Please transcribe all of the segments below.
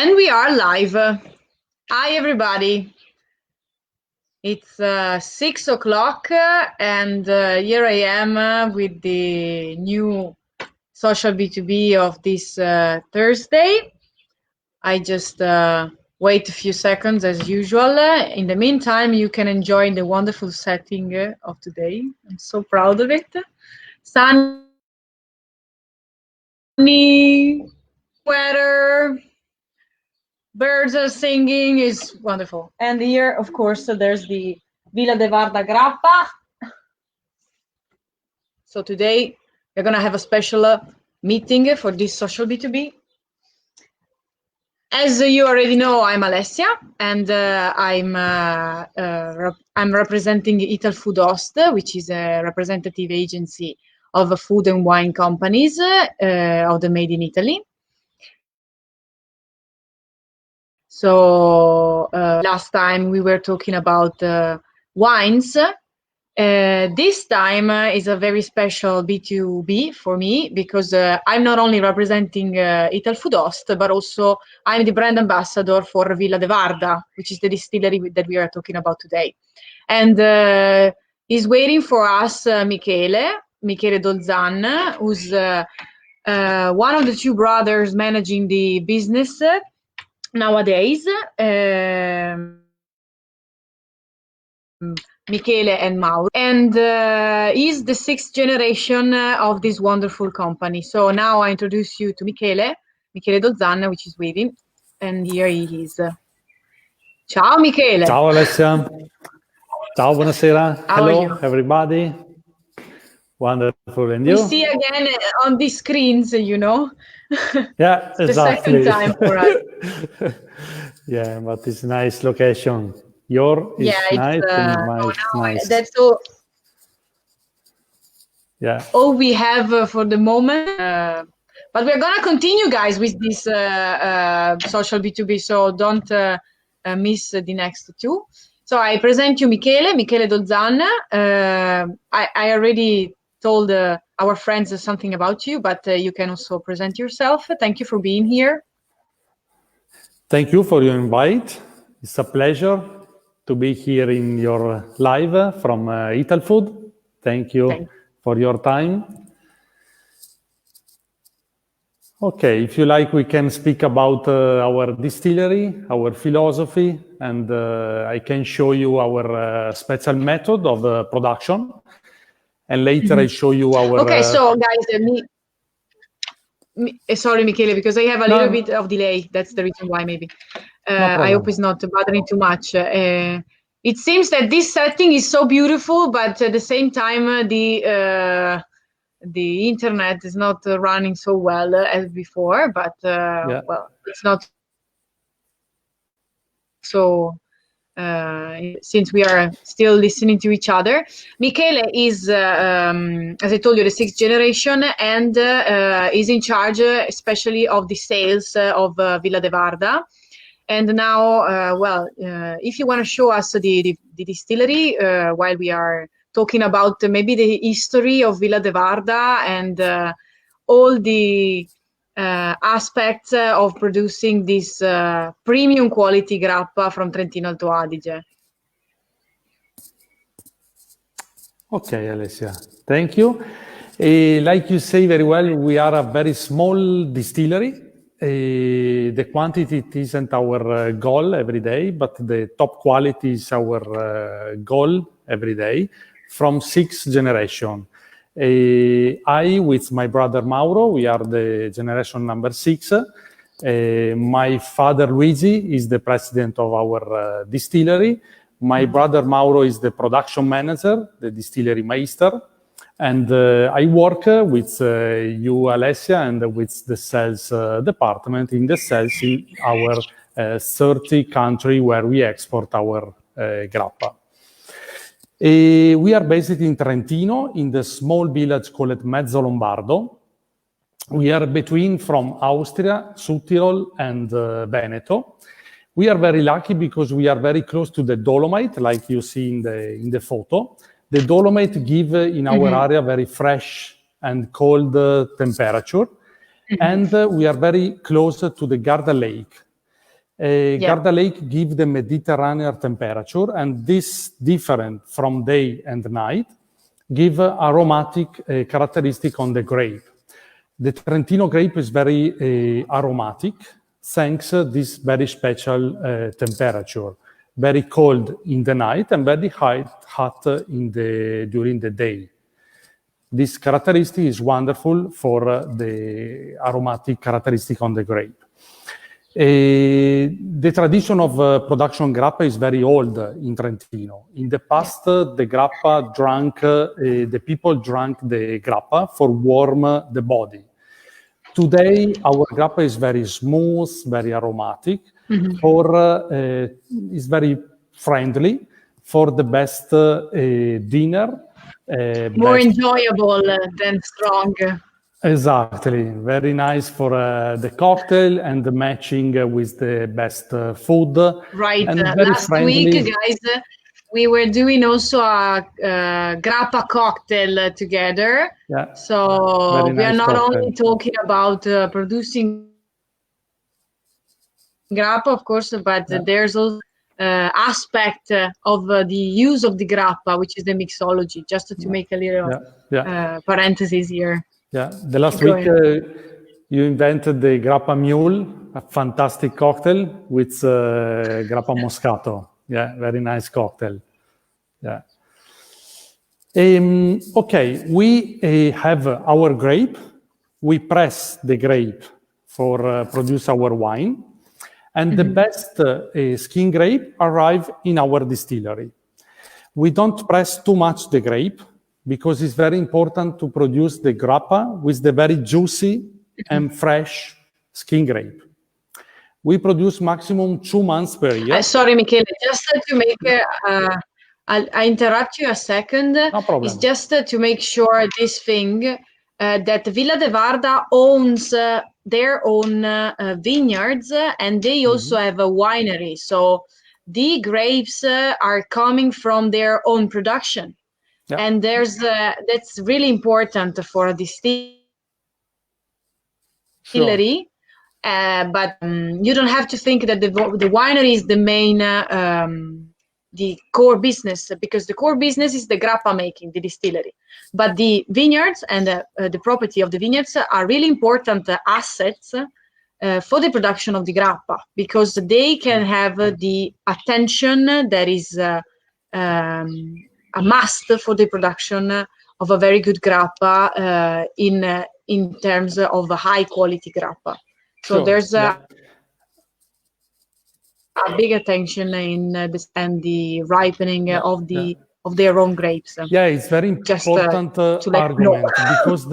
And we are live. Hi, everybody. It's 6 o'clock and here I am with the new social B2B of this Thursday. I just wait a few seconds as usual. In the meantime, you can enjoy the wonderful setting of today. I'm so proud of it. Sunny weather. Birds are singing, is wonderful. And here, of course, there's the Villa de Varda Grappa. So today we're going to have a special meeting for this social B2B. As you already know, I'm Alessia, and I'm representing Italfood Host, which is a representative agency of food and wine companies of the Made in Italy. So last time we were talking about wines. This time is a very special B2B for me because I'm not only representing Italfood Host, but also I'm the brand ambassador for Villa de Varda, which is the distillery that we are talking about today. And he's waiting for us, Michele Dolzan, who's one of the two brothers managing the business nowadays. Michele and Mauro, and he's the 6th generation of this wonderful company. So now I introduce you to Michele Dolzan, which is waiting, and here he is. Ciao Michele. Ciao Alessia. Ciao, buonasera. How Hello everybody. Wonderful, and you? We see again on these screens, you know. Yeah, it's exactly. The second time for us. Yeah, but it's a nice location. Your is nice and mine nice. That's all. Yeah. All we have for the moment. But we're gonna continue, guys, with this social B2B. So don't miss the next two. So I present you Michele Dolzan. I already told our friends something about you, but you can also present yourself. Thank you for being here. Thank you for your invite. It's a pleasure to be here in your live from Italfood. Thank you for your time. Okay, if you like, we can speak about our distillery, our philosophy, and I can show you our special method of production. And later I show you our... Okay, so guys, sorry, Michele, because I have a little bit of delay. That's the reason why, maybe. I hope it's not bothering too much. It seems that this setting is so beautiful, but at the same time, the internet is not running so well as before. But well, it's not so. Since we are still listening to each other, Michele is, as I told you, the 6th generation, and is in charge, especially of the sales of Villa de Varda. And now, well, if you want to show us the distillery while we are talking about maybe the history of Villa de Varda and all the aspects of producing this premium quality grappa from Trentino Alto Adige. Okay, Alessia, thank you. Like you say very well, we are a very small distillery. The quantity isn't our goal every day, but the top quality is our goal every day from 6th generation. I, with my brother Mauro, we are the generation number 6. My father Luigi is the president of our distillery. My brother Mauro is the production manager, the distillery meister. And I work with you, Alessia, and with the sales department in the sales in our 30 country where we export our grappa. We are based in Trentino, in the small village called Mezzo Lombardo. We are between from Austria, Südtirol, and Veneto. We are very lucky because we are very close to the Dolomite, like you see in the photo. The Dolomite give in our area very fresh and cold temperature. And we are very close to the Garda Lake. Garda Lake gives the Mediterranean temperature, and this different from day and night give aromatic characteristic on the grape. The Trentino grape is very aromatic, thanks this very special temperature. Very cold in the night and very hot during the day. This characteristic is wonderful for the aromatic characteristic on the grape. The tradition of production grappa is very old in Trentino. In the past, the people drank the grappa for warm the body. Today, our grappa is very smooth, very aromatic, is very friendly for the best dinner. More enjoyable than strong. Exactly. Very nice for the cocktail and the matching with the best food. Right. And very last friendly. week, guys, we were doing also a grappa cocktail together. Yeah. So Very we are nice not cocktail. only talking about producing grappa, of course, but there's also aspect of the use of the grappa, which is the mixology, just to make a little parenthesis here. Yeah, the last week you invented the Grappa Mule, a fantastic cocktail with Grappa Moscato. Yeah, very nice cocktail. Yeah. Okay, we have our grape. We press the grape for produce our wine. And the best skin grape arrive in our distillery. We don't press too much the grape, because it's very important to produce the grappa with the very juicy and fresh skin grape. We produce maximum 2 months per year. Sorry, Michele, just to make, I interrupt you a second. No problem. It's just to make sure this thing, that Villa de Varda owns their own vineyards, and they also have a winery. So the grapes are coming from their own production. Yeah. And that's really important for a distillery. Sure. But you don't have to think that the winery is the main, the core business, because the core business is the grappa making, the distillery. But the vineyards and the property of the vineyards are really important assets for the production of the grappa, because they can have the attention that is a must for the production of a very good grappa in terms of a high quality grappa. So sure. There's a big attention in the ripening of their own grapes. Yeah, it's very important argument, because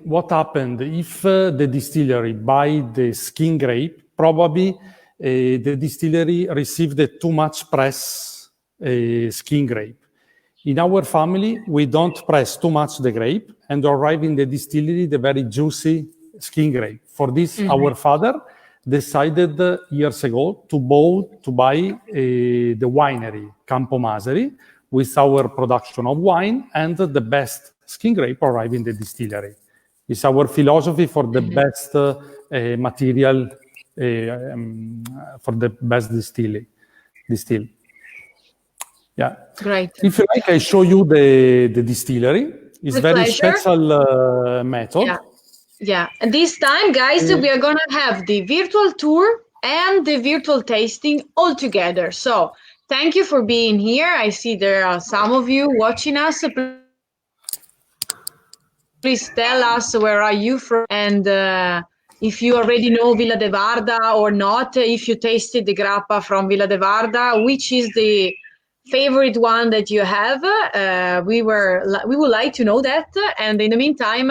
what happened if the distillery buy the skin grape, probably the distillery received too much press skin grape. In our family, we don't press too much the grape and arrive in the distillery the very juicy skin grape. For this, our father decided years ago to buy the winery, Campo Maseri, with our production of wine, and the best skin grape arrive in the distillery. It's our philosophy for the best material, for the best distill. Yeah. Great. If you like, I show you the distillery. It's very special method. Yeah. Yeah. And this time, guys, we are going to have the virtual tour and the virtual tasting all together. So thank you for being here. I see there are some of you watching us. Please tell us where are you from, and if you already know Villa de Varda or not, if you tasted the grappa from Villa de Varda, which is the favorite one that you have. We would like to know that. And in the meantime,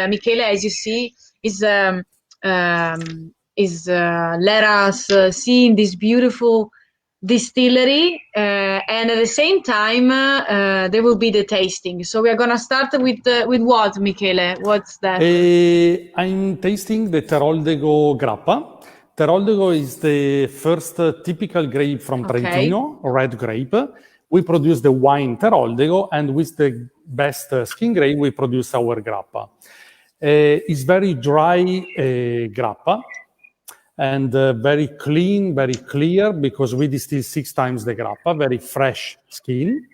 Michele, as you see, is let us see in this beautiful distillery, and at the same time there will be the tasting. So we are going to start with what, Michele? What's that? I'm tasting the Teroldego grappa. Teroldego is the first typical grape from Trentino, red grape. We produce the wine Teroldego, and with the best skin grape, we produce our grappa. It's very dry grappa. and very clean, very clear, because we distill 6 times the grappa, very fresh skin.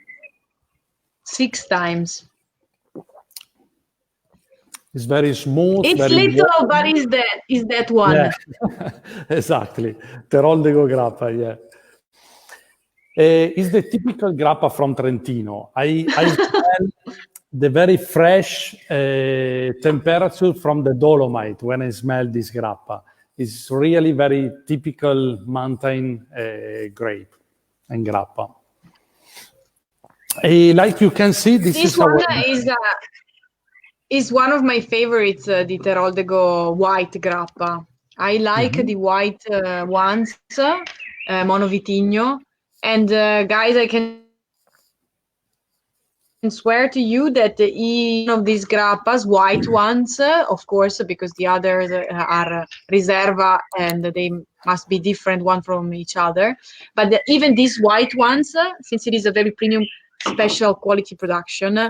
6 times. It's very smooth. It's very little, warm. but is that one? Yeah. Exactly. Teroldego grappa, yeah. It's the typical grappa from Trentino. I smell the very fresh temperature from the Dolomite when I smell this grappa. It's really very typical mountain grape and grappa. Like you can see, this one is one of my favorites, the Teroldego white grappa. I like the white ones, Monovitigno. And guys, I can swear to you that each of these grappas, white ones, of course, because the others are Riserva and they must be different one from each other. But even these white ones, since it is a very premium special quality production,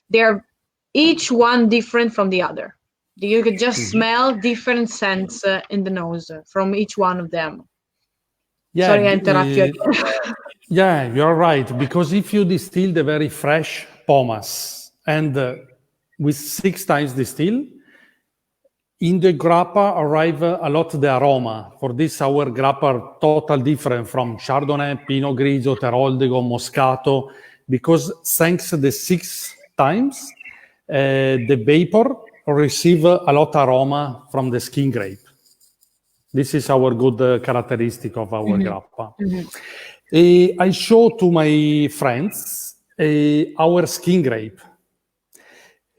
they're each one different from the other. You could just smell different scents in the nose from each one of them. Yeah, sorry, I interrupt you again. Yeah, you're right. Because if you distill the very fresh pomace and with 6 times distill, in the grappa arrive a lot the aroma. For this, our grappa are totally different from Chardonnay, Pinot Grigio, Teroldego, Moscato, because thanks to the 6 times, the vapor receive a lot aroma from the skin grape. This is our good characteristic of our grappa. I show to my friends our skin grape.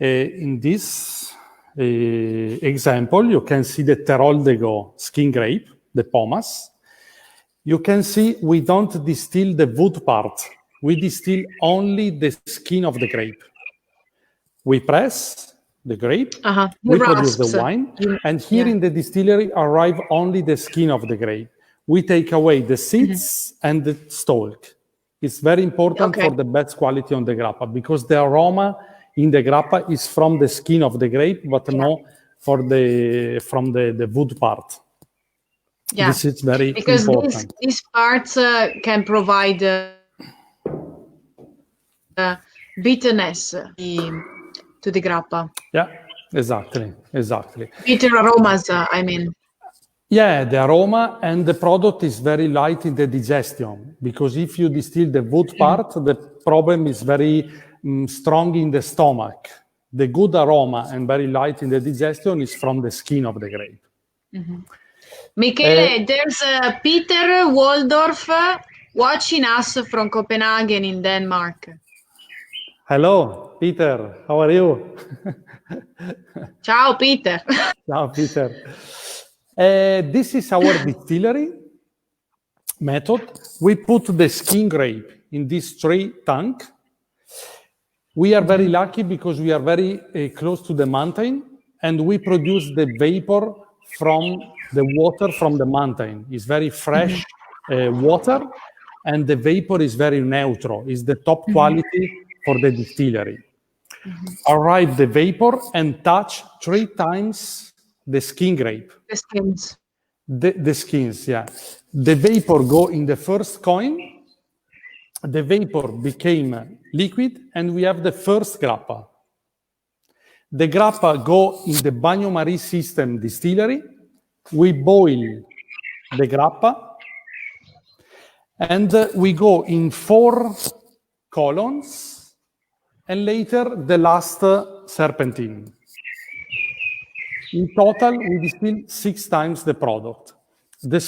In this example, you can see the Teroldego skin grape, the pomace. You can see we don't distill the wood part. We distill only the skin of the grape. We press the grape, we produce the wine, and here in the distillery arrive only the skin of the grape. We take away the seeds and the stalk. It's very important for the best quality on the grappa, because the aroma in the grappa is from the skin of the grape, but not from the wood part. Yeah. This is very important. Because these parts can provide bitterness to the grappa. Yeah, exactly. Bitter aromas, I mean. Yeah, the aroma, and the product is very light in the digestion, because if you distill the wood part, the problem is very strong in the stomach. The good aroma and very light in the digestion is from the skin of the grape. Michele, there's Peter Waldorf watching us from Copenhagen in Denmark. Hello, Peter. How are you? Ciao, Peter. Ciao, Peter. This is our distillery method. We put the skin grape in this 3 tank. We are very lucky because we are very close to the mountain, and we produce the vapor from the water from the mountain. It's very fresh water, and the vapor is very neutral. It's the top quality for the distillery. Arrive the vapor and touch 3 times the skin grape. The skins. The skins, yeah. The vapor go in the first coin. The vapor became liquid, and we have the first grappa. The grappa go in the Bagno-Marie system distillery. We boil the grappa, and we go in 4 columns, and later the last serpentine. In total, we distill 6 times the product. The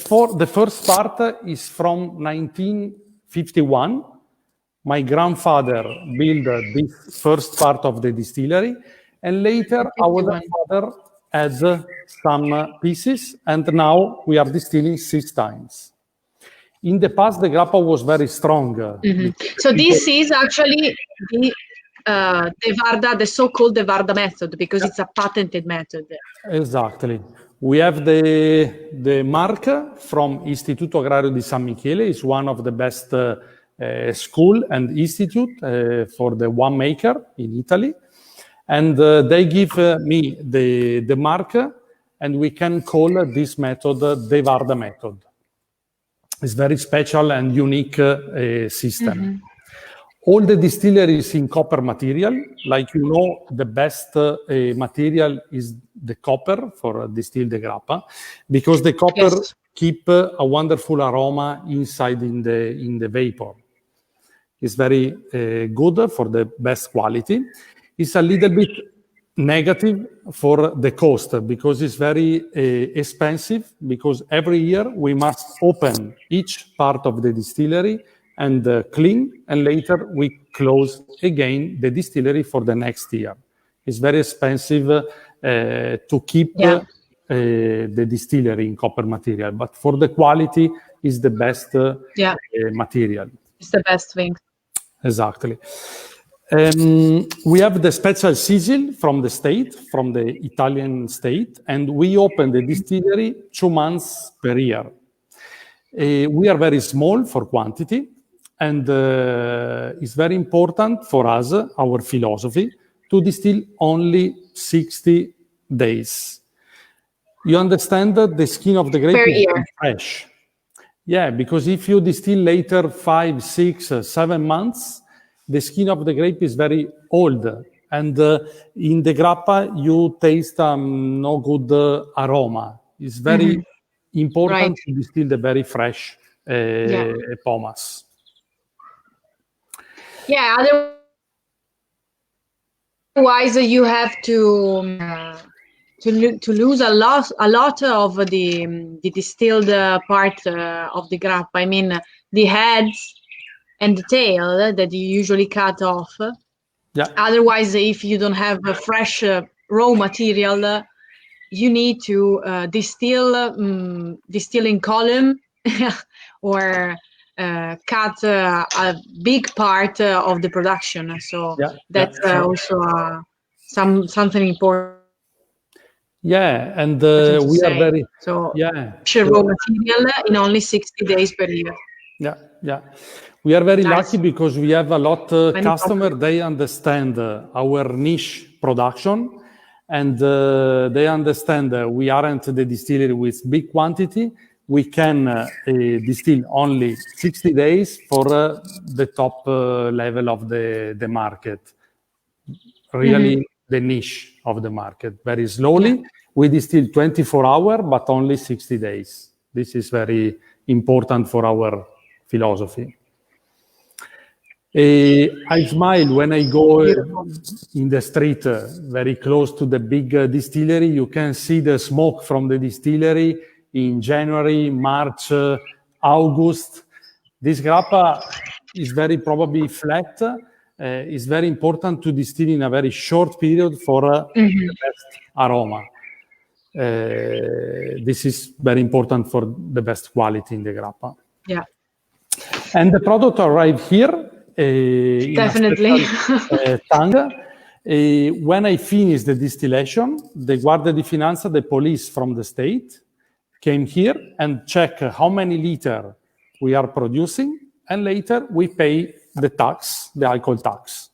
first part is from 1951. My grandfather built this first part of the distillery, and later our father adds some pieces, and now we are distilling 6 times. In the past, the grappa was very strong. So this is actually the Varda, the so-called De Varda method, because it's a patented method. Exactly. We have the mark from Istituto Agrario di San Michele. It's one of the best school and institute for the winemaker in Italy. And they give me the mark and we can call this method De Varda method. It's very special and unique system. All the distilleries in copper material, like you know, the best material is the copper for distill the grappa, because the copper keep a wonderful aroma inside in the vapor. It's very good for the best quality. It's a little bit negative for the cost because it's very expensive, because every year we must open each part of the distillery and clean, and later we close again the distillery for the next year. It's very expensive to keep the distillery in copper material, but for the quality is the best material. It's the best thing. Exactly. We have the special sigil from the state, from the Italian state, and we open the distillery 2 months per year. We are very small for quantity, and it's very important for us, our philosophy, to distill only 60 days. You understand that the skin of the grape is very fresh. Yeah, because if you distill later 5, 6, 7 months, the skin of the grape is very old. And in the grappa, you taste no good aroma. It's very important to distill the very fresh pomace. Yeah, otherwise you have to lose a lot of the distilled part of the grappa. I mean, the heads and the tail that you usually cut off. Yeah. Otherwise, if you don't have a fresh raw material, you need to distill in column or cut a big part of the production. So that's also something important. Yeah, and we are very raw material in only 60 days per year. Yeah. We are very lucky because we have a lot of customers. They understand our niche production, and they understand we aren't the distillery with big quantity. We can distill only 60 days for the top level of the market. Really, the niche of the market. Very slowly. We distill 24 hours, but only 60 days. This is very important for our philosophy. I smile when I go in the street very close to the big distillery. You can see the smoke from the distillery in January, March, August. This grappa is very probably flat. It's very important to distill in a very short period for the best aroma. This is very important for the best quality in the grappa. Yeah. And the product arrived here. Definitely. Tank. When I finished the distillation, the Guardia di Finanza, the police from the state, came here and check how many liters we are producing, and later we pay the tax, the alcohol tax.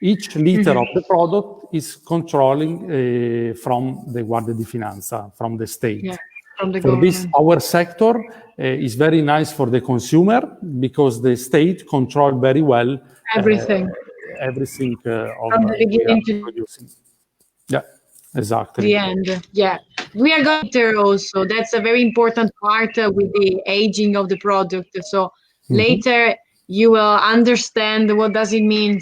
Each liter of the product is controlling from the Guardia di Finanza, from the state. Yeah, from the for government. this, our sector is very nice for the consumer because the state control very well everything of from the beginning to producing. Yeah, exactly. The end. Yeah, we are going there also. That's a very important part with the aging of the product. So later you will understand what does it mean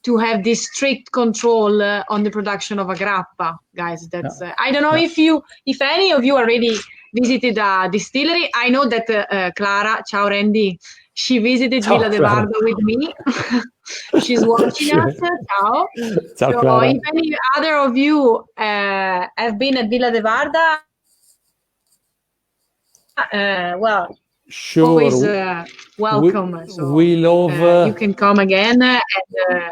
to have this strict control on the production of a grappa, guys. That's I don't know if any of you already visited a distillery. I know that Clara, ciao Randy, she visited Villa de Varda with me. She's watching us. Ciao. Ciao, so Clara. if any other of you have been at Villa de Varda, well, sure. Always welcome. We love. You can come again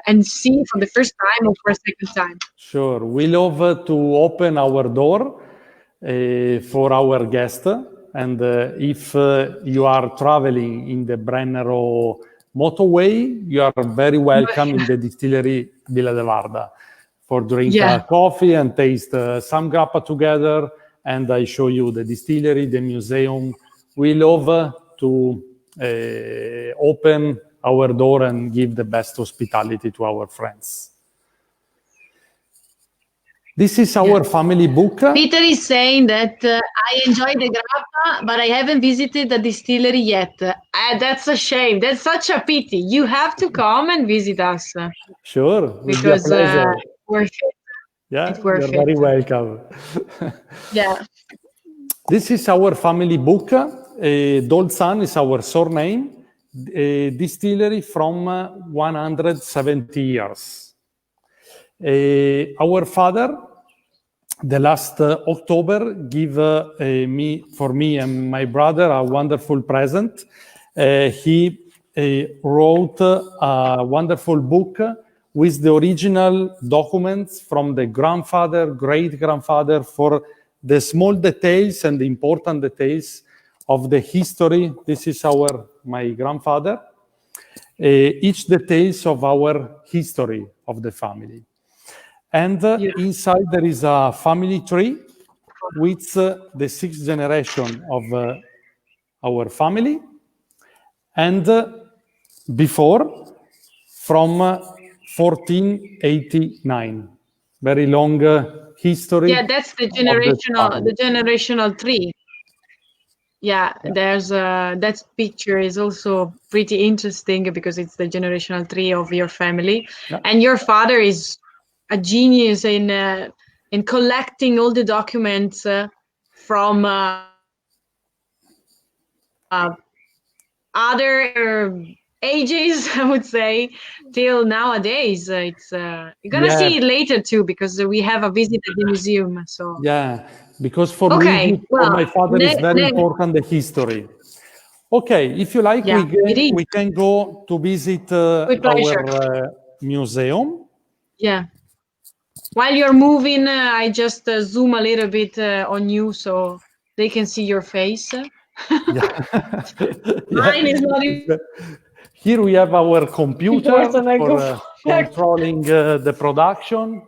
and see for the first time or for a second time. Sure. We love to open our door for our guests. And if you are traveling in the Brennero motorway, you are very welcome in the distillery Villa de Varda. for drink coffee and taste some grappa together. And I show you the distillery, the museum. We love to open our door and give the best hospitality to our friends. This is our family book. Peter is saying that I enjoy the grappa, but I haven't visited the distillery yet. That's a shame. That's such a pity. You have to come and visit us. Sure, because worth it. Yeah, it's worth you're very welcome. Yeah. This is our family book. Dolzan is our surname. Distillery from 170 years. Our father, the last October, give for me and my brother a wonderful present. He wrote a wonderful book with the original documents from the grandfather, great-grandfather, for the small details and the important details of the history. This is my grandfather. Each details of our history of the family. And inside there is a family tree with the 6th generation of our family. And before, from 1489. Very long history. Yeah, that's the generational tree. Yeah, there's that picture is also pretty interesting because it's the generational tree of your family. Yeah. And your father is a genius in collecting all the documents from other ages, I would say, till nowadays. It's you're gonna see it later too, because we have a visit at the museum. So because for me, for my father, it's very important the history. Okay, if you like, we can go to visit our museum. Yeah. While you're moving, I just zoom a little bit on you so they can see your face. Mine is not even... Here we have our computer for controlling the production.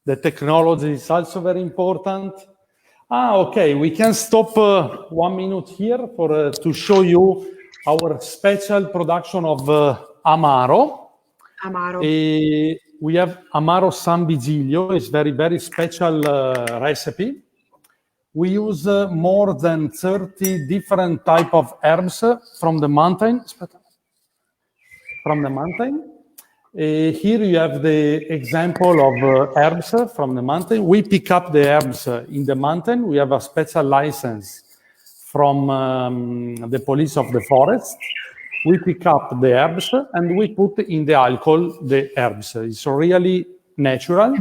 The technology is also very important. Okay, we can stop 1 minute here to show you our special production of Amaro. Amaro. We have Amaro San Vigilio. It's very, very special recipe. We use more than 30 different type of herbs from the mountain. Here you have the example of herbs from the mountain. We pick up the herbs in the mountain. We have a special license from the police of the forest. We pick up the herbs and we put in the alcohol the herbs. It's really natural.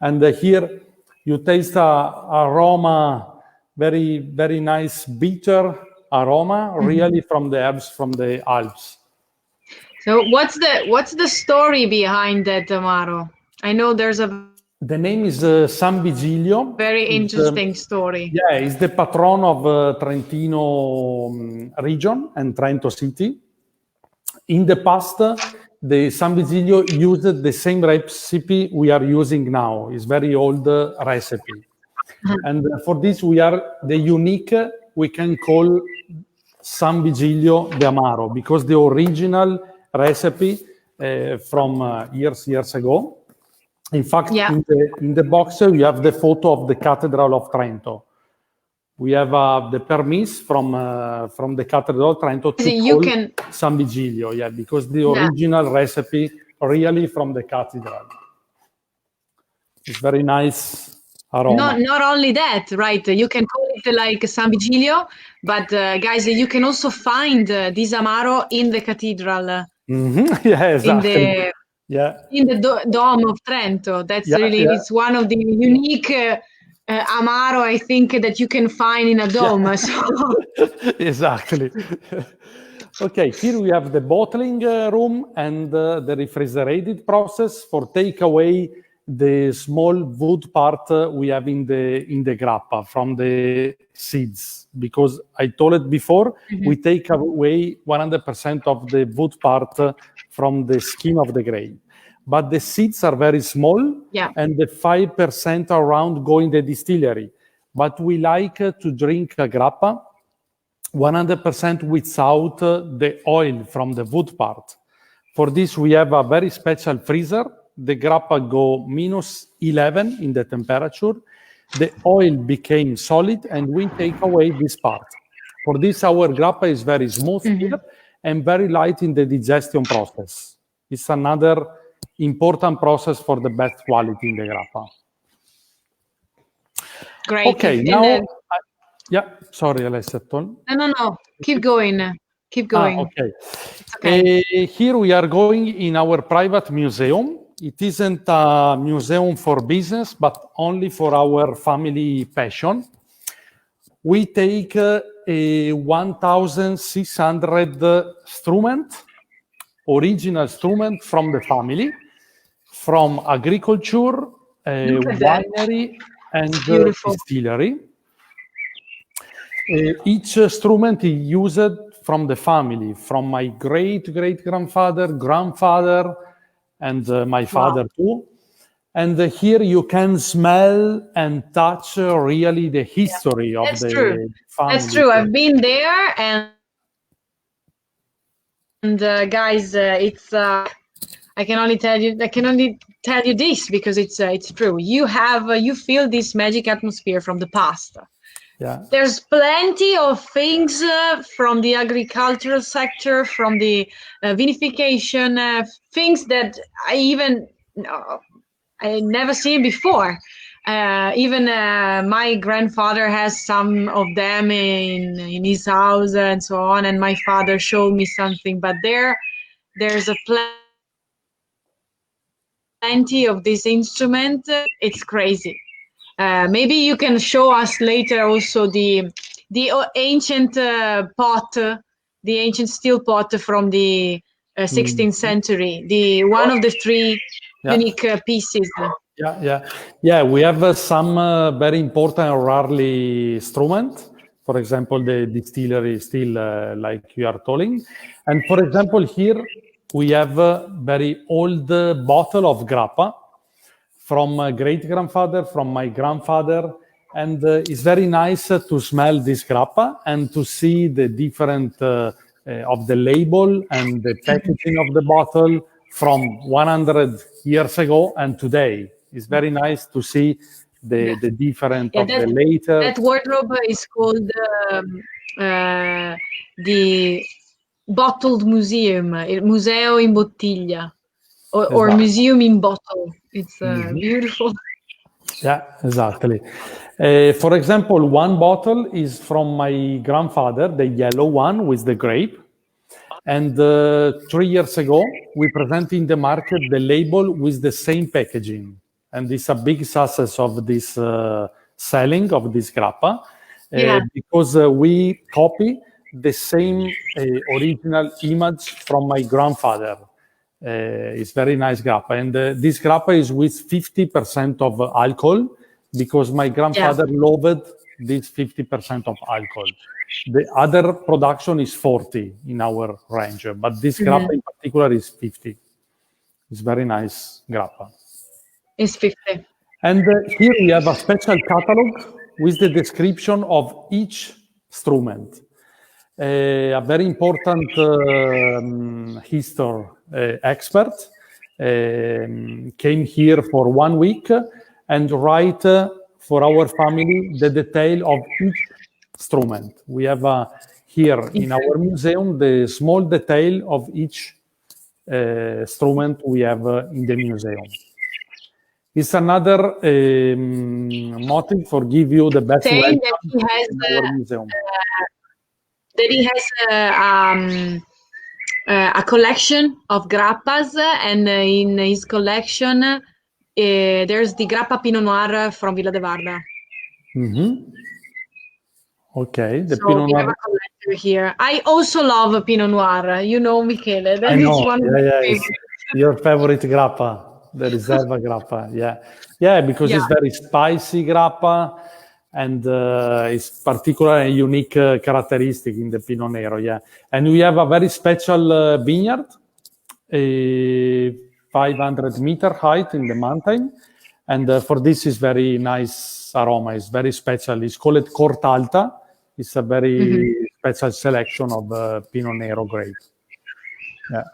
And here you taste aroma, very, very nice bitter aroma, really from the herbs from the Alps. So what's the story behind that, Amaro? I know there's the name is San Vigilio. Very interesting story. Yeah, it's the patron of Trentino region and Trento city. In the past, the San Vigilio used the same recipe we are using now. It's very old recipe. And for this, we are the unique, we can call San Vigilio de Amaro, because the original recipe from years ago. In fact, in the box, we have the photo of the Cathedral of Trento. We have the permit from the Cathedral of Trento to call San Vigilio, because the original recipe really from the cathedral. It's very nice aroma. Not only that, right? You can call it like San Vigilio, but guys, you can also find this Amaro in the cathedral. Yeah, exactly. In the Dome of Trento. That's it's one of the unique Amaro, I think, that you can find in a dome. So. Exactly. Okay, here we have the bottling room and the refrigerated process for take away the small wood part we have in the grappa from the seeds, because I told it before, we take away 100% of the wood part from the skin of the grape. but the seeds are very small, and the 5% around go in the distillery. But we like to drink a grappa 100% without the oil from the wood part. For this, we have a very special freezer. The grappa go -11 in the temperature. The oil became solid, and we take away this part. For this, our grappa is very smooth here and very light in the digestion process. It's another important process for the best quality in the grappa. Great. Okay, now... sorry, Alessia. No. Keep going. Okay. Here we are going in our private museum. It isn't a museum for business, but only for our family passion. We take a 1,600 original instrument from the family, from agriculture, winery, and distillery. Each instrument is used from the family, from my great-great-grandfather, grandfather, and my father too. And here you can smell and touch really the history of the family. That's true. I've been there, and guys, it's I can only tell you this because it's true. You feel this magic atmosphere from the past. Yeah. There's plenty of things from the agricultural sector, from the vinification, things that I never seen before. Even my grandfather has some of them in his house and so on, and my father showed me something. But there's a plenty of this instrument. It's crazy. Maybe you can show us later also the ancient pot, the ancient steel pot from the 16th century, the one of the three unique pieces. Yeah. We have some very important rarely instrument. For example, the distillery still like you are telling. And for example, here we have a very old bottle of grappa from my great-grandfather, from my grandfather. And it's very nice to smell this grappa and to see the different of the label and the packaging of the bottle from 100 years ago and today. It's very nice to see the different of the later. That wardrobe is called the Bottled Museum, Museo in Bottiglia, or Museum in Bottle. It's beautiful. Yeah, exactly. For example, one bottle is from my grandfather, the yellow one with the grape. And 3 years ago, we presented in the market the label with the same packaging. And it's a big success of this selling of this grappa because we copy the same original image from my grandfather. It's very nice grappa. And this grappa is with 50% of alcohol because my grandfather loved this 50% of alcohol. The other production is 40 in our range, but this grappa in particular is 50. It's very nice grappa. It's 50. And here we have a special catalog with the description of each instrument. A very important history expert came here for 1 week and write for our family the detail of each instrument. We have here in our museum the small detail of each instrument we have in the museum. It's another motive for give you the best welcome in our museum. That he has a collection of grappas, and in his collection there's the Grappa Pinot Noir from Villa de Varda. Okay, the so Pinot we have Noir. a collector here. I also love Pinot Noir. You know, Michele. That is one of my favorites. Your favorite grappa, the Riserva grappa. Yeah, because it's very spicy grappa. And it's particularly unique characteristic in the Pinot Nero, And we have a very special vineyard 500-meter height in the mountain. And for this is very nice aroma. It's very special. It's called Corta Alta. It's a very special selection of Pinot Nero grape. Yeah.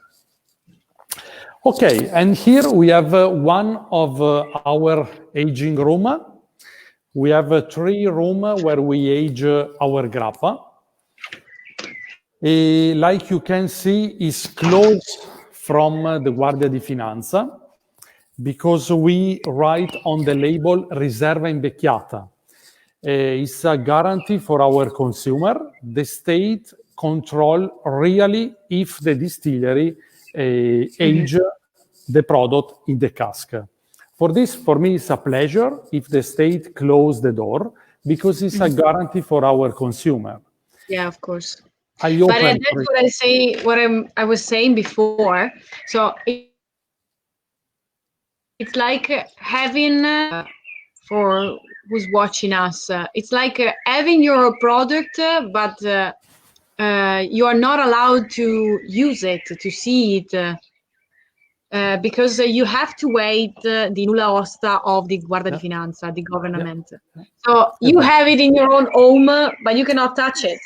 Okay, and here we have one of our aging room. We have 3 rooms where we age our grappa. Like you can see, it's close from the Guardia di Finanza because we write on the label Riserva Invecchiata. It's a guarantee for our consumer. The state control really if the distillery age the product in the cask. For this, for me, it's a pleasure if the state close the door because it's a guarantee for our consumer. Yeah, of course. But that's what I say. I was saying before. So it's like having for who's watching us. It's like having your product, but you are not allowed to use it, to see it. Because you have to wait the nulla osta of the Guardia di Finanza, the government. So you have it in your own home, but you cannot touch it.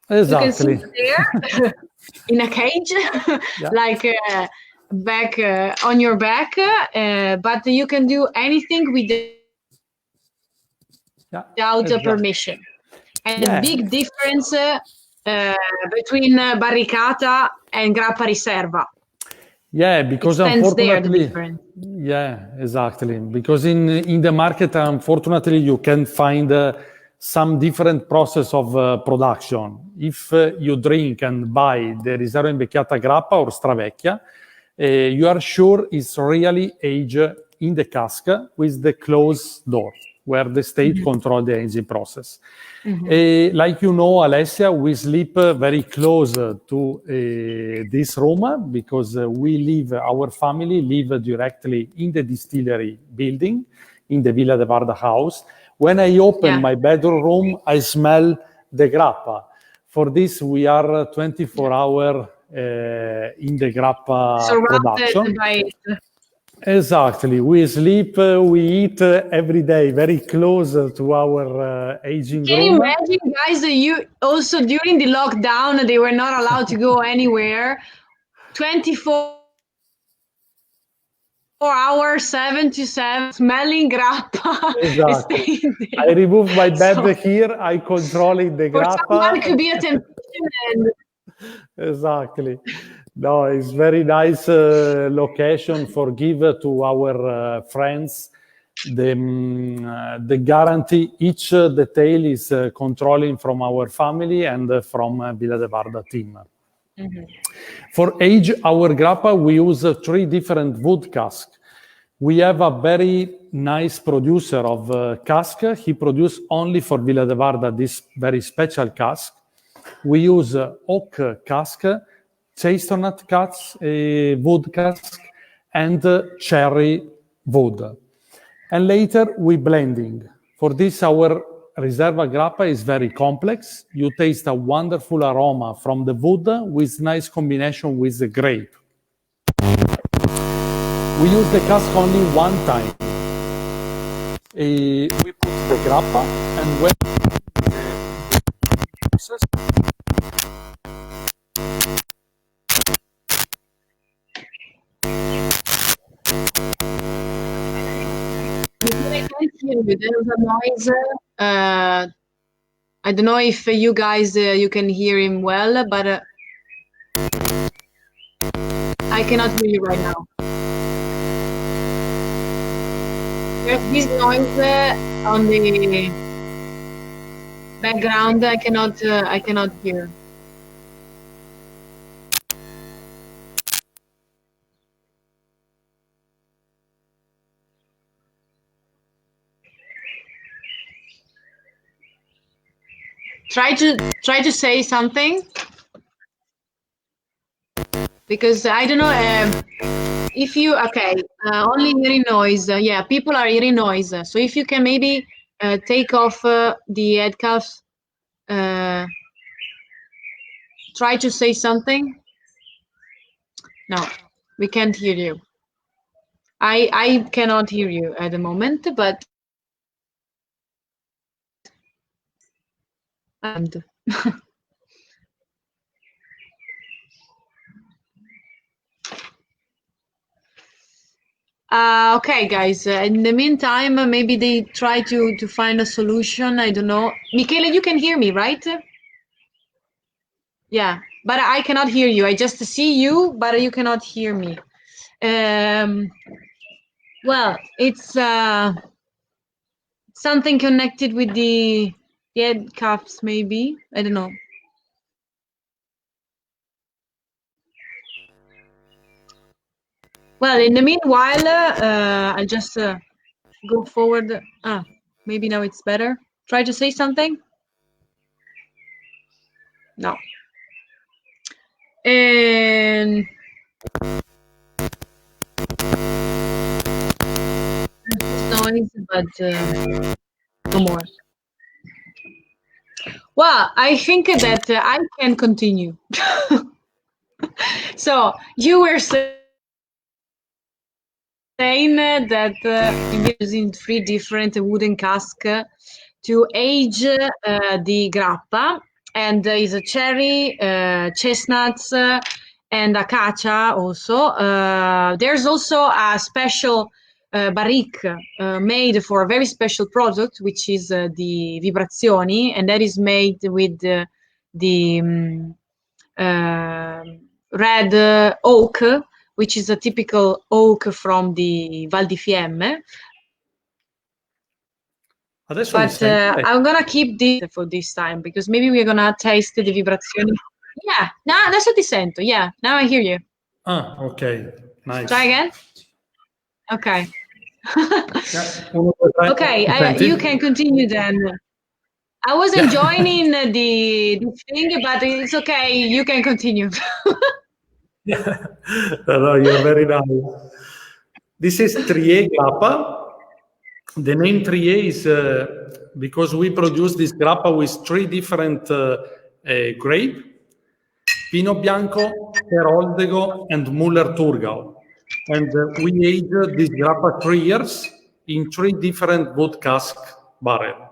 Exactly. You can sit there in a cage, like back on your back, but you can do anything without permission. And the big difference between Barricata and Grappa Riserva. Yeah, because unfortunately, exactly. Because in the market, unfortunately, you can find some different process of production. If you drink and buy the Riserva Invecchiata Grappa or Stravecchia, you are sure it's really aged in the cask with the closed door, where the state control the aging process. Like you know, Alessia, we sleep very close to this room because our family live directly in the distillery building, in the Villa de Varda house. When I open my bedroom, I smell the grappa. For this, we are 24 hours in the grappa production. By it. Exactly. We sleep, we eat every day, very close to our aging room. Can you imagine, guys, that you also during the lockdown, they were not allowed to go anywhere. 24 hours, 7 to 7, smelling grappa. Exactly. I remove my bed here, I controlling the grappa. For someone could be a temptation. Exactly. No, it's very nice location for give to our friends. The guarantee, each detail is controlling from our family and from Villa de Varda team. For age our grappa, we use 3 different wood casks. We have a very nice producer of cask. He produced only for Villa de Varda this very special cask. We use oak cask, chestnut cask, wood cask, and cherry wood. And later we blending. For this, our Riserva Grappa is very complex. You taste a wonderful aroma from the wood with nice combination with the grape. We use the cask only one time. We put the grappa and when there's a noise. I don't know if you guys you can hear him well, but I cannot hear you right now. There's this noise on the background. I cannot hear. Try to say something, because I don't know if you only hearing noise. Yeah, people are hearing noise. So if you can maybe take off the head cuffs, try to say something. No, we can't hear you. I cannot hear you at the moment, but and okay, guys. In the meantime, maybe they try to find a solution. I don't know. Michele, you can hear me, right? Yeah, but I cannot hear you. I just see you, but you cannot hear me. Well, it's something connected with the head cuffs, maybe. I don't know. Well, in the meanwhile, I'll just go forward. Maybe now it's better. Try to say something. No. And noise, but no more. Well, I think that I can continue. So you were saying that you're using 3 different wooden casks to age the grappa, and there is a cherry, chestnuts, and acacia also. There's also a special barrique made for a very special product, which is the vibrazioni, and that is made with the red oak, which is a typical oak from the Val di Fiemme. But I'm gonna keep this for this time, because maybe we're gonna taste the vibrazioni. Yeah, no, adesso ti sento. Yeah, now I hear you. Okay, nice. Try again. Okay. Okay, you can continue then. I wasn't joining the thing, but it's okay. You can continue. No, you're very nice. This is Triè grappa. The name Triè is because we produce this grappa with 3 different grapes: Pinot Bianco, Teroldego, and Müller-Thurgau. And we age this grappa 3 years in 3 different wood cask barrels.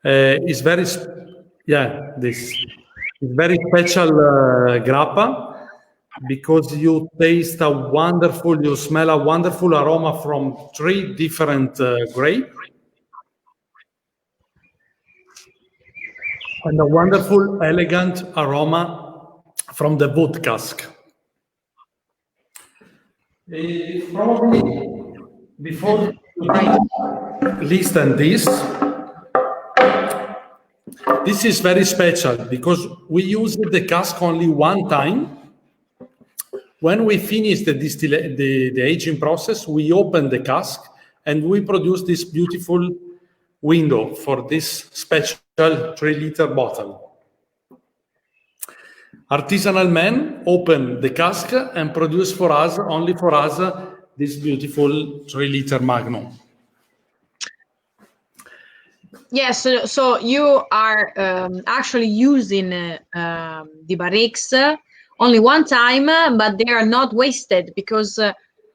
It's very, this is very special grappa, because you taste you smell a wonderful aroma from 3 different grapes, and a wonderful, elegant aroma from the wood cask. Probably before listen this is very special, because we use the cask only one time. When we finish the aging process, we open the cask and we produce this beautiful window for this special 3-liter bottle. Artisanal men open the cask and produce only for us, this beautiful 3-liter Magnum. Yes, so you are actually using the barriques only one time, but they are not wasted, because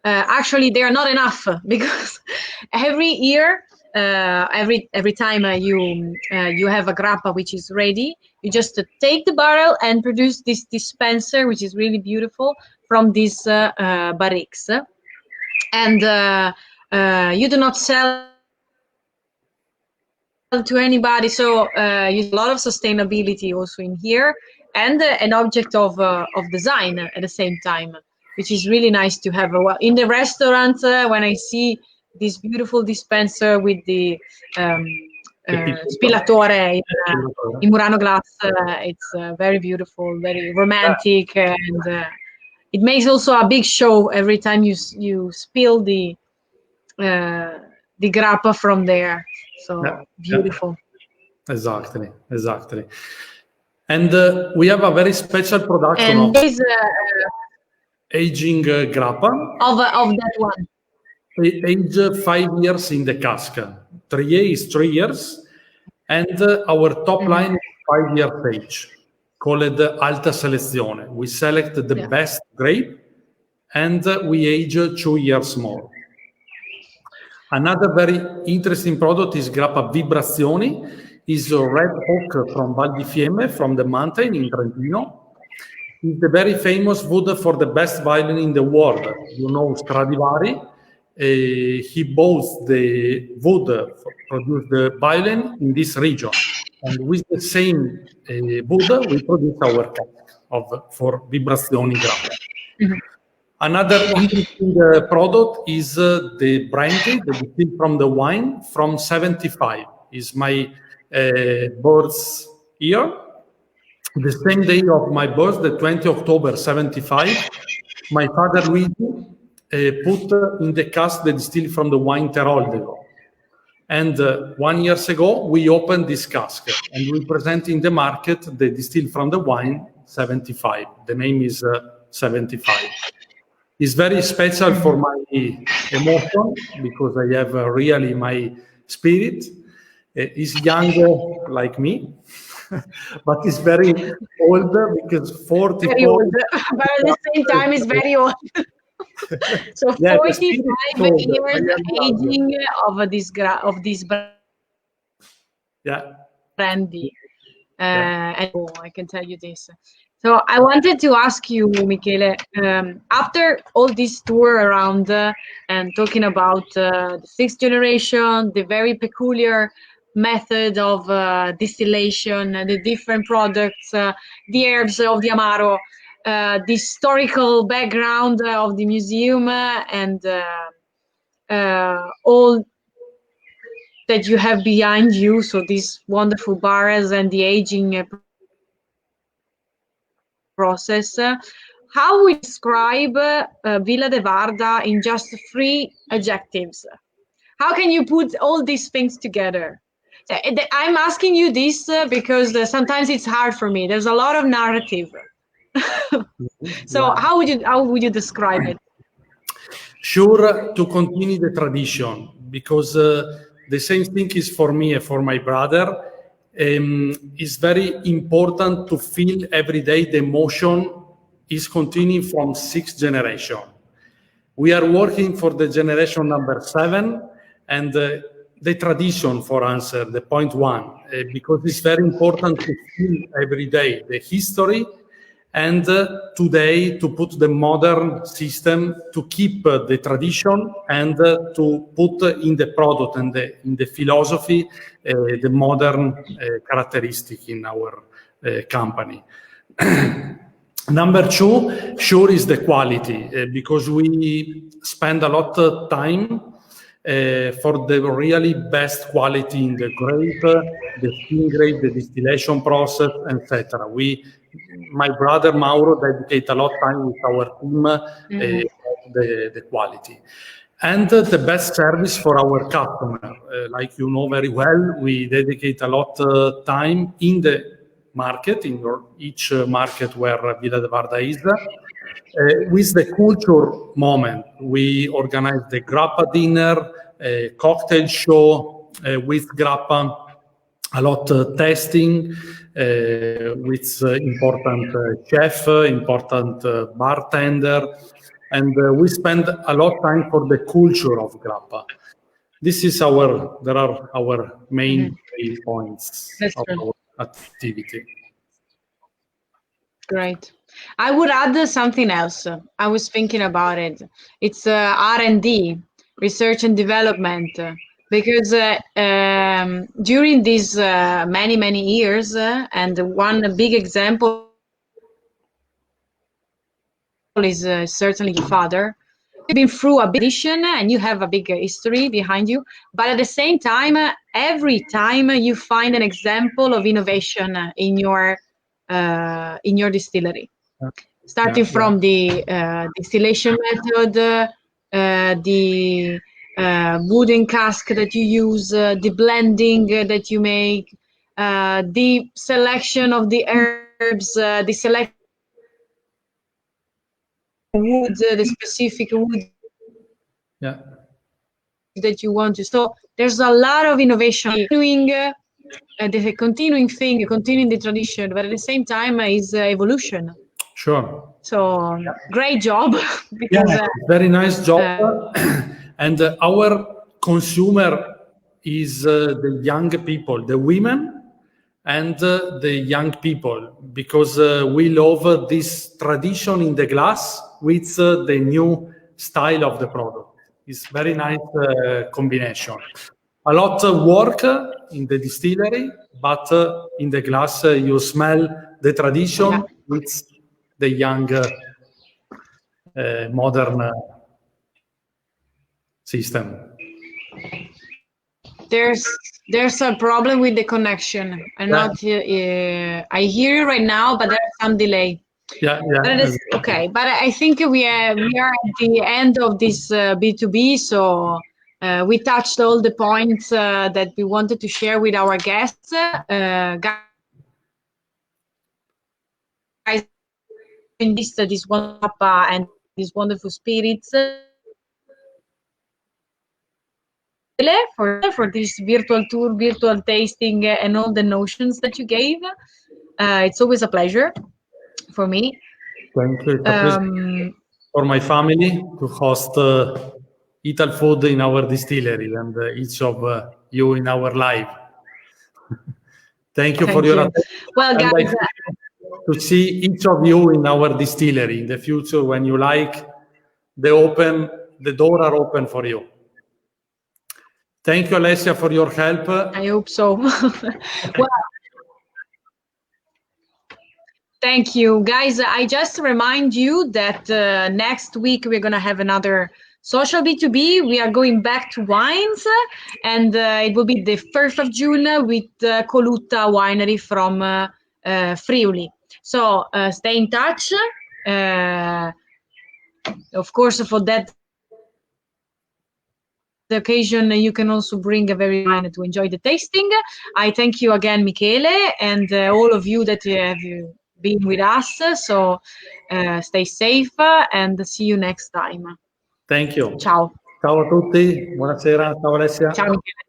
actually they are not enough, because every year, every time you have a grappa which is ready, you just take the barrel and produce this dispenser, which is really beautiful, from these barriques, and you do not sell to anybody, so you have a lot of sustainability also in here, and an object of design at the same time, which is really nice to have. In the restaurant, when I see this beautiful dispenser with the spillatore in Murano glass, it's very beautiful, very romantic, and it makes also a big show every time you spill the grappa from there. So beautiful. Exactly. And we have a very special production of aging grappa of that one. Age 5 years in the cask. Triè is 3 years, and our top line is 5 years age, called Alta Selezione. We select the best grape, and we age 2 years more. Another very interesting product is Grappa Vibrazioni. Is a red oak from Val di Fiemme, from the mountain in Trentino. It's the very famous wood for the best violin in the world. You know Stradivari. He bought the wood to produce the violin in this region. And with the same wood, we produce our cup for Vibrazioni Grappa. Mm-hmm. Another interesting product is the brandy, the distilled from the wine from 75. Is my birth year. The same day of my birth, the 20th October 75, my father Luigi put in the cask the distilled from the wine Teroldego. And 1 year ago, we opened this cask and we present in the market the distilled from the wine 75. The name is 75. It's very special for my emotion because I have really my spirit. He's young like me, but he's very old because 40. Very old, but at the same time, he's very old. So yeah, 45 years aging of this brandy. And I can tell you this. So I wanted to ask you, Michele, after all this tour around and talking about the sixth generation, the very peculiar method of distillation, the different products, the herbs of the Amaro, the historical background of the museum, and all that you have behind you, so these wonderful barrels and the aging process. How would you describe Villa de Varda in just 3 adjectives? How can you put all these things together? I'm asking you this because sometimes it's hard for me. There's a lot of narrative. So how would you describe it? Sure, to continue the tradition, because the same thing is for me and for my brother. It's very important to feel every day the emotion is continuing from 6th generation. We are working for the generation number 7, and the tradition for answer, the point 1, because it's very important to feel every day the history, and today to put the modern system to keep the tradition and to put in the product and in the philosophy the modern characteristic in our company. Number 2, sure, is the quality, because we spend a lot of time for the really best quality in the grape, the spin grape, the distillation process, etc. My brother Mauro dedicate a lot of time with our team the quality. And the best service for our customer. Like you know very well, we dedicate a lot of time in the market, in each market where Villa de Varda is. With the culture moment, we organize the Grappa dinner, a cocktail show with Grappa, a lot of testing with important chef, important bartender, and we spend a lot of time for the culture of Grappa. This is our main points of our activity. Great. I would add something else. I was thinking about it. It's R&D, research and development, because during these many years, and one big example is certainly your father. You've been through a big edition and you have a big history behind you, but at the same time, every time you find an example of innovation in your distillery, starting from the distillation method, the wooden cask that you use, the blending that you make, the selection of the herbs, the selection wood, the specific wood that you want to. So there's a lot of innovation doing the continuing thing, continuing the tradition, but at the same time is evolution. Sure. So great job. Because, very nice job. And our consumer is the young people, the women and the young people, because we love this tradition in the glass with the new style of the product. It's very nice combination. A lot of work in the distillery, but in the glass you smell the tradition with the young modern system. There's a problem with the connection. I'm not. I hear you right now, but there's some delay. Yeah. But it is okay. But I think we are at the end of this B2B. So we touched all the points that we wanted to share with our guests. Guys, in this wonderful and these wonderful spirits. For this virtual tour, virtual tasting, and all the notions that you gave. It's always a pleasure for me. Thank you. For my family to host Italfood in our distillery and each of you in our live. Thank you for your attention. Well, guys, to see each of you in our distillery in the future when you like, the door are open for you. Thank you, Alessia, for your help. I hope so. Well, thank you, guys. I just remind you that next week we're going to have another social B2B. We are going back to wines, and it will be the 1st of June with Coluta Winery from Friuli. So stay in touch. Of course, for that the occasion, you can also bring a very wine to enjoy the tasting. I thank you again, Michele, and all of you that have been with us. So stay safe and see you next time. Thank you. Ciao. Ciao a tutti. Buonasera. Ciao Alessia. Ciao Michele.